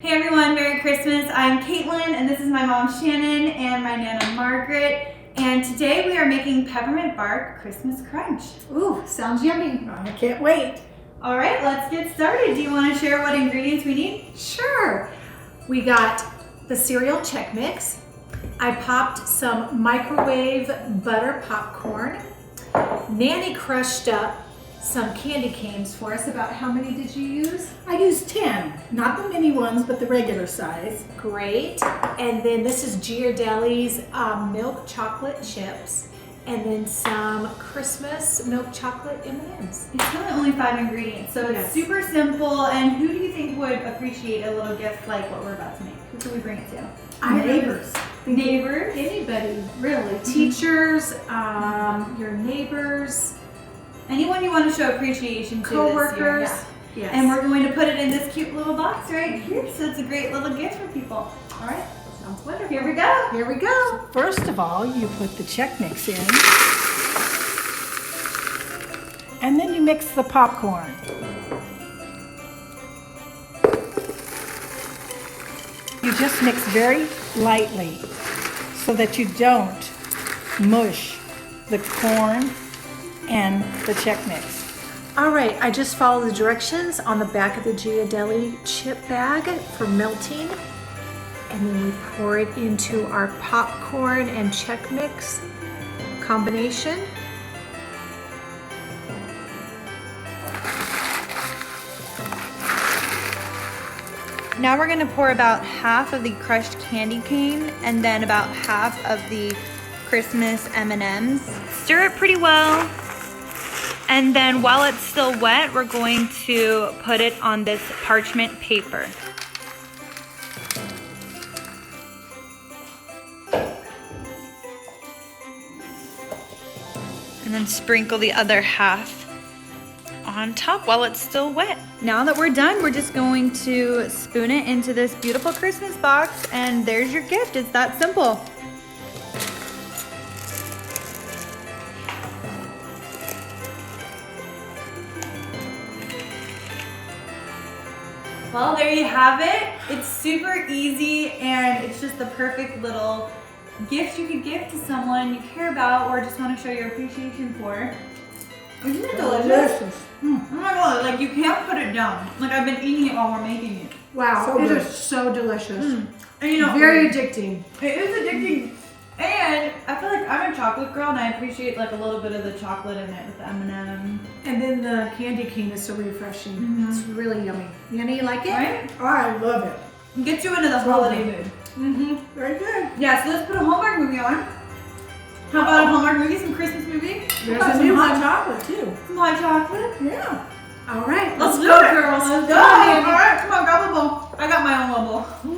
Hey everyone, Merry Christmas. I'm Caitlin and this is my mom Shannon and my Nana Margaret. And today we are making peppermint bark Christmas crunch. Ooh, sounds yummy. I can't wait. All right, let's get started. Do you want to share what ingredients we need? Sure. We got the cereal Chex Mix. I popped some microwave butter popcorn. Nanny crushed up some candy canes for us. About how many did you use? I used 10, not the mini ones, but the regular size. Great. And then this is Ghirardelli's milk chocolate chips. And then some Christmas milk chocolate M&Ms. It's really only 5 ingredients, so it's super simple. And who do you think would appreciate a little gift like what we're about to make? Who can we bring it to? Neighbors. Neighbors? Anybody, really. Teachers, your neighbors. Anyone you want to show appreciation to Co-workers. this year. Yes. And we're going to put it in this cute little box right here, so it's a great little gift for people. All right, Sounds wonderful. here we go. Here we go. First of all, you put the Chex Mix in. And then you mix the popcorn. You just mix very lightly so that you don't mush the corn and the Chex Mix. All right, I just followed the directions on the back of the Ghirardelli chip bag for melting. And then we pour it into our popcorn and Chex Mix combination. Now we're going to pour about half of the crushed candy cane and then about half of the Christmas M&Ms. Stir it pretty well. And then while it's still wet, we're going to put it on this parchment paper. And then sprinkle the other half on top while it's still wet. Now that we're done, we're just going to spoon it into this beautiful Christmas box, and there's your gift. It's that simple. Well, there you have it. It's super easy and it's just the perfect little gift you could give to someone you care about or just want to show your appreciation for. Isn't it delicious? Oh my god, like you can't put it down. Like I've been eating it while we're making it. Wow, So it good. is so delicious. And you know, Very addicting. it is addicting. And I feel like I'm a chocolate girl and I appreciate like a little bit of the chocolate in it with the M&M. And then the candy cane is so refreshing. It's really yummy. Yanni, you like it? Right? Oh, I love it. Gets you into the holiday mood. Very good. Yeah, so let's put a Hallmark movie on. How about a Hallmark movie, some Christmas movie? There's How about a new some hot chocolate too. Some hot chocolate? Yeah. All right, Let's let's do go, it. girls. Let's go. Come on, Andy. All right, come on, grab a bowl. I got my own little bowl.